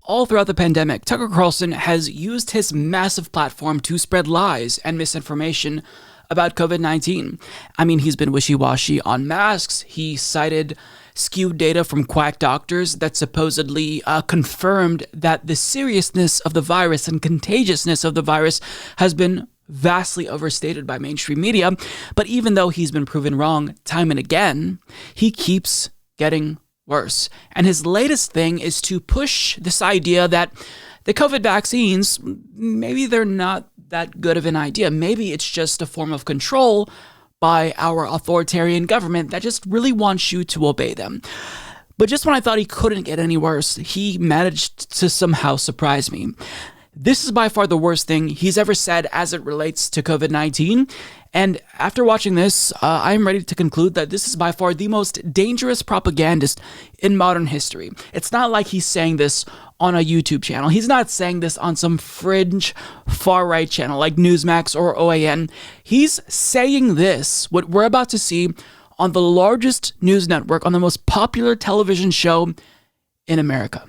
All throughout the pandemic, Tucker Carlson has used his massive platform to spread lies and misinformation about COVID-19. I mean, he's been wishy-washy on masks. He cited skewed data from quack doctors that supposedly confirmed that the seriousness of the virus and contagiousness of the virus has been vastly overstated by mainstream media. But even though he's been proven wrong time and again, he keeps getting worse. And his latest thing is to push this idea that the COVID vaccines, maybe they're not that good of an idea. Maybe it's just a form of control by our authoritarian government that just really wants you to obey them. But just when I thought he couldn't get any worse, he managed to somehow surprise me. This is by far the worst thing he's ever said as it relates to COVID-19. And after watching this, I'm ready to conclude that this is by far the most dangerous propagandist in modern history. It's not like he's saying this on a YouTube channel. He's not saying this on some fringe far-right channel like Newsmax or OAN. He's saying this, what we're about to see, on the largest news network, on the most popular television show in America.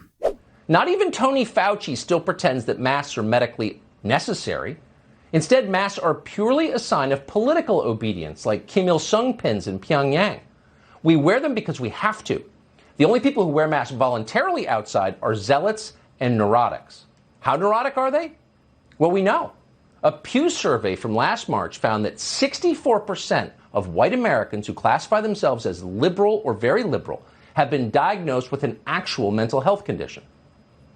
Not even Tony Fauci still pretends that masks are medically necessary. Instead, masks are purely a sign of political obedience, like Kim Il-sung pins in Pyongyang. We wear them because we have to. The only people who wear masks voluntarily outside are zealots and neurotics. How neurotic are they? Well, we know. A Pew survey from last March found that 64% of white Americans who classify themselves as liberal or very liberal have been diagnosed with an actual mental health condition.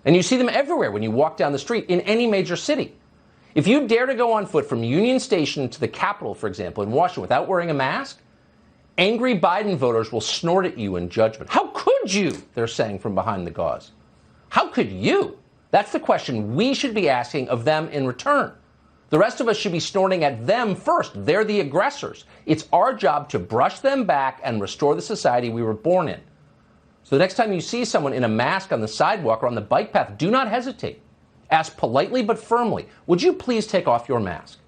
And you see them everywhere when you walk down the street in any major city. If you dare to go on foot from Union Station to the Capitol, for example, in Washington without wearing a mask, angry Biden voters will snort at you in judgment. How could you? They're saying from behind the gauze. How could you? That's the question we should be asking of them in return. The rest of us should be snorting at them first. They're the aggressors. It's our job to brush them back and restore the society we were born in. So the next time you see someone in a mask on the sidewalk or on the bike path, do not hesitate. Ask politely but firmly, would you please take off your mask?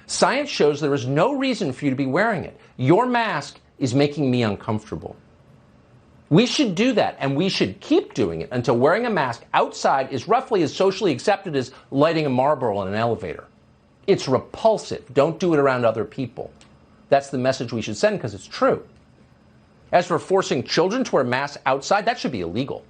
Science shows there is no reason for you to be wearing it. Your mask is making me uncomfortable. We should do that, and we should keep doing it until wearing a mask outside is roughly as socially accepted as lighting a Marlboro in an elevator. It's repulsive. Don't do it around other people. That's the message we should send because it's true. As for forcing children to wear masks outside, that should be illegal.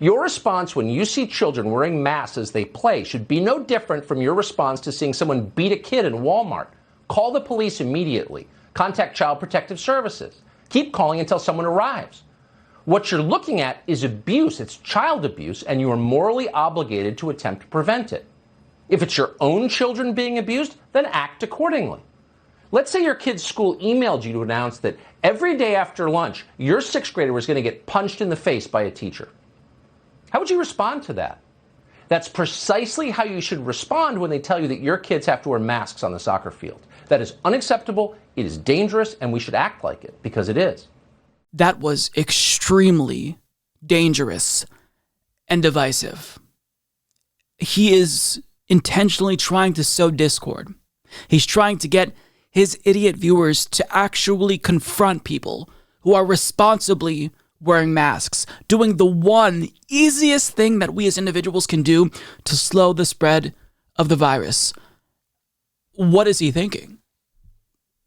Your response when you see children wearing masks as they play should be no different from your response to seeing someone beat a kid in Walmart. Call the police immediately. Contact Child Protective Services. Keep calling until someone arrives. What you're looking at is abuse. It's child abuse, and you are morally obligated to attempt to prevent it. If it's your own children being abused, then act accordingly. Let's say your kid's school emailed you to announce that every day after lunch, your sixth grader was going to get punched in the face by a teacher. How would you respond to that? That's precisely how you should respond when they tell you that your kids have to wear masks on the soccer field. That is unacceptable, it is dangerous, and we should act like it, because it is. That was extremely dangerous and divisive. He is intentionally trying to sow discord. He's trying to get his idiot viewers to actually confront people who are responsibly wearing masks, doing the one easiest thing that we as individuals can do to slow the spread of the virus. What is he thinking?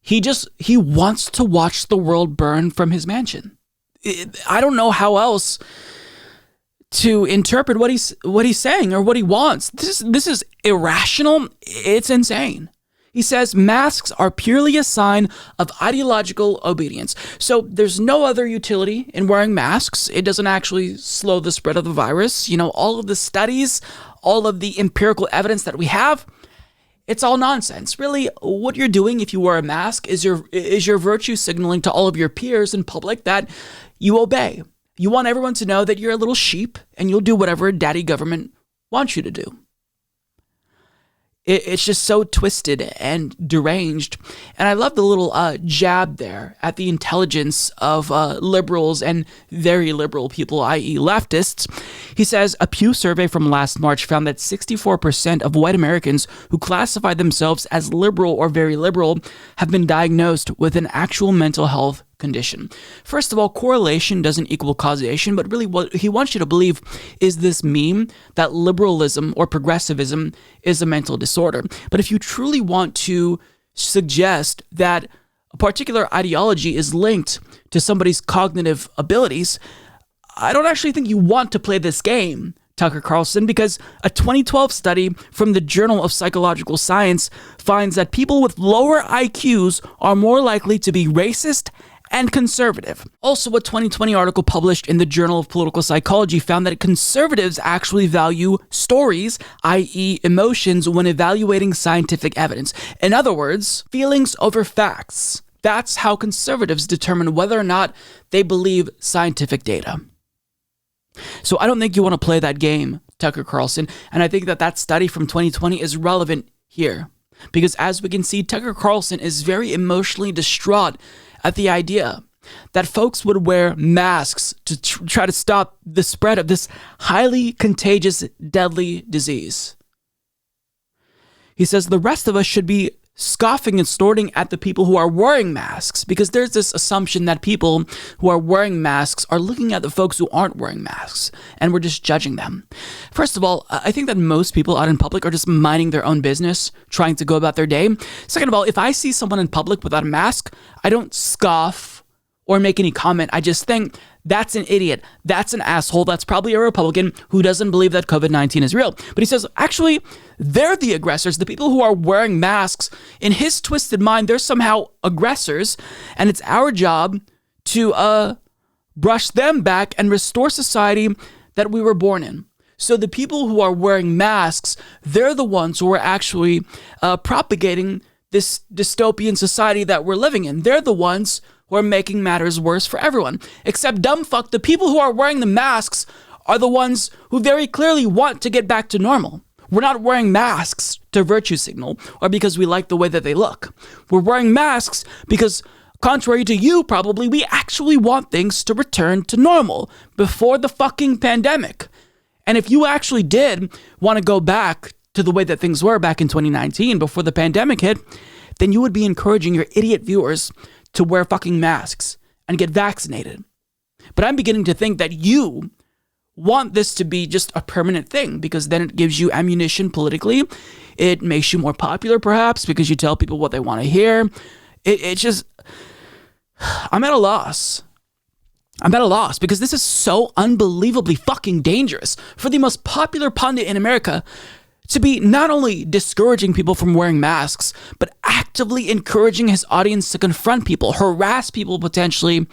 He wants to watch the world burn from his mansion. I don't know how else to interpret what he's saying or what he wants. This is irrational. It's insane. He says masks are purely a sign of ideological obedience. So there's no other utility in wearing masks. It doesn't actually slow the spread of the virus. You know, all of the studies, all of the empirical evidence that we have, it's all nonsense. Really, what you're doing if you wear a mask is your virtue signaling to all of your peers in public that you obey. You want everyone to know that you're a little sheep and you'll do whatever daddy government wants you to do. It's just so twisted and deranged. And I love the little jab there at the intelligence of liberals and very liberal people, i.e. leftists. He says, a Pew survey from last March found that 64% of white Americans who classify themselves as liberal or very liberal have been diagnosed with an actual mental health condition. First of all, correlation doesn't equal causation, but really what he wants you to believe is this meme that liberalism or progressivism is a mental disorder. But if you truly want to suggest that a particular ideology is linked to somebody's cognitive abilities, I don't actually think you want to play this game, Tucker Carlson, because a 2012 study from the Journal of Psychological Science finds that people with lower IQs are more likely to be racist and conservative. Also, a 2020 article published in the Journal of Political Psychology found that conservatives actually value stories, i.e. emotions, when evaluating scientific evidence. In other words, feelings over facts. That's how conservatives determine whether or not they believe scientific data. So I don't think you want to play that game, Tucker Carlson, and I think that study from 2020 is relevant here. Because as we can see, Tucker Carlson is very emotionally distraught at the idea that folks would wear masks to try to stop the spread of this highly contagious, deadly disease. He says the rest of us should be scoffing and snorting at the people who are wearing masks, because there's this assumption that people who are wearing masks are looking at the folks who aren't wearing masks, and we're just judging them. First of all, I think that most people out in public are just minding their own business, trying to go about their day. Second of all, if I see someone in public without a mask, I don't scoff or make any comment. I just think that's an idiot. That's an asshole. That's probably a Republican who doesn't believe that COVID-19 is real. But he says, actually, they're the aggressors. The people who are wearing masks, in his twisted mind, they're somehow aggressors. And it's our job to brush them back and restore society that we were born in. So the people who are wearing masks, they're the ones who are actually propagating this dystopian society that we're living in. They're the ones who are making matters worse for everyone. Except dumb fuck, the people who are wearing the masks are the ones who very clearly want to get back to normal. We're not wearing masks to virtue signal or because we like the way that they look. We're wearing masks because, contrary to you probably, we actually want things to return to normal before the fucking pandemic. And if you actually did want to go back to the way that things were back in 2019 before the pandemic hit, then you would be encouraging your idiot viewers to wear fucking masks and get vaccinated. But I'm beginning to think that you want this to be just a permanent thing, because then it gives you ammunition politically. It makes you more popular, perhaps, because you tell people what they want to hear. It's just, I'm at a loss. I'm at a loss because this is so unbelievably fucking dangerous for the most popular pundit in America to be not only discouraging people from wearing masks, but actively encouraging his audience to confront people, harass people potentially,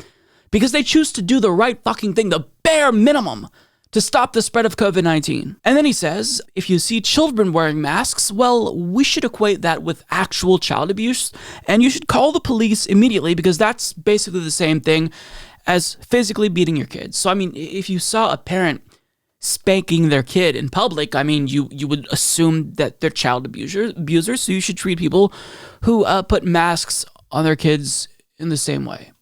because they choose to do the right fucking thing, the bare minimum, to stop the spread of COVID-19. And then he says, if you see children wearing masks, well, we should equate that with actual child abuse, and you should call the police immediately, because that's basically the same thing as physically beating your kids. So, I mean, if you saw a parent spanking their kid in public, I mean, you would assume that they're child abusers, so you should treat people who put masks on their kids in the same way.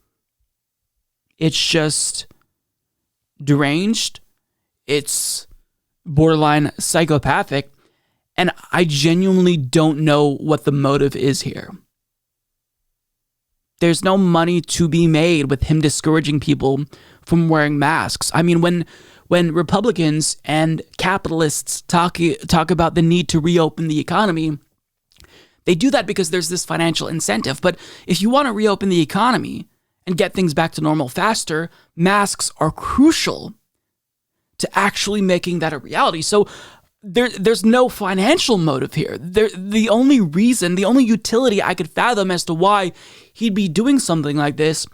It's just deranged. It's borderline psychopathic, and I genuinely don't know what the motive is here. There's no money to be made with him discouraging people from wearing masks. I mean, when Republicans and capitalists talk about the need to reopen the economy, they do that because there's this financial incentive. But if you want to reopen the economy and get things back to normal faster, masks are crucial to actually making that a reality. So there's no financial motive here. The only reason, the only utility I could fathom as to why he'd be doing something like this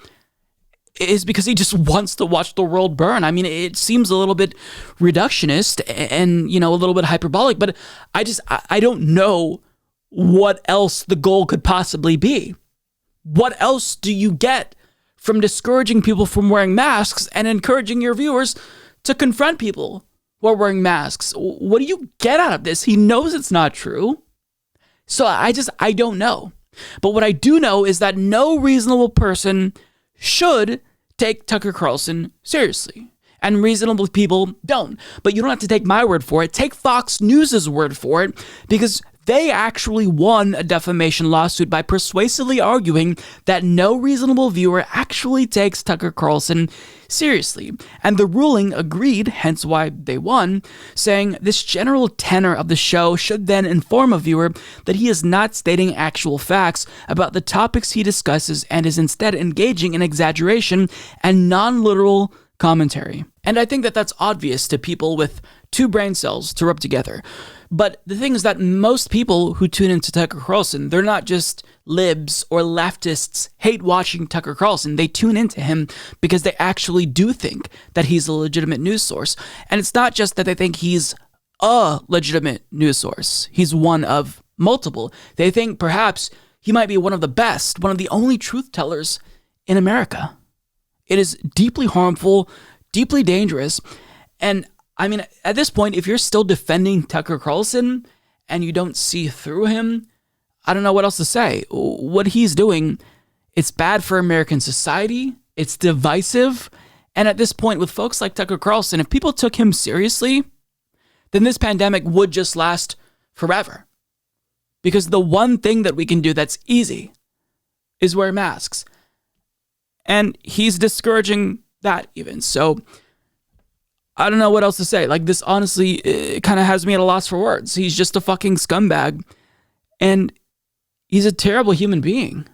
is because he just wants to watch the world burn. I mean, it seems a little bit reductionist and, a little bit hyperbolic, but I don't know what else the goal could possibly be. What else do you get from discouraging people from wearing masks and encouraging your viewers to confront people who are wearing masks? What do you get out of this? He knows it's not true. So I don't know. But what I do know is that no reasonable person should take Tucker Carlson seriously. And reasonable people don't. But you don't have to take my word for it. Take Fox News' word for it, because They actually won a defamation lawsuit by persuasively arguing that no reasonable viewer actually takes Tucker Carlson seriously. And the ruling agreed, hence why they won, saying this general tenor of the show should then inform a viewer that he is not stating actual facts about the topics he discusses and is instead engaging in exaggeration and non-literal commentary. And I think that that's obvious to people with two brain cells to rub together. But the thing is that most people who tune into Tucker Carlson, they're not just libs or leftists hate watching Tucker Carlson. They tune into him because they actually do think that he's a legitimate news source. And it's not just that they think he's a legitimate news source. He's one of multiple. They think perhaps he might be one of the best, one of the only truth tellers in America. It is deeply harmful, deeply dangerous. And I mean, at this point, if you're still defending Tucker Carlson and you don't see through him, I don't know what else to say. What he's doing, it's bad for American society. It's divisive. And at this point, with folks like Tucker Carlson, if people took him seriously, then this pandemic would just last forever. Because the one thing that we can do that's easy is wear masks. And he's discouraging that even. So I don't know what else to say. Like, this honestly kind of has me at a loss for words. He's just a fucking scumbag. And he's a terrible human being.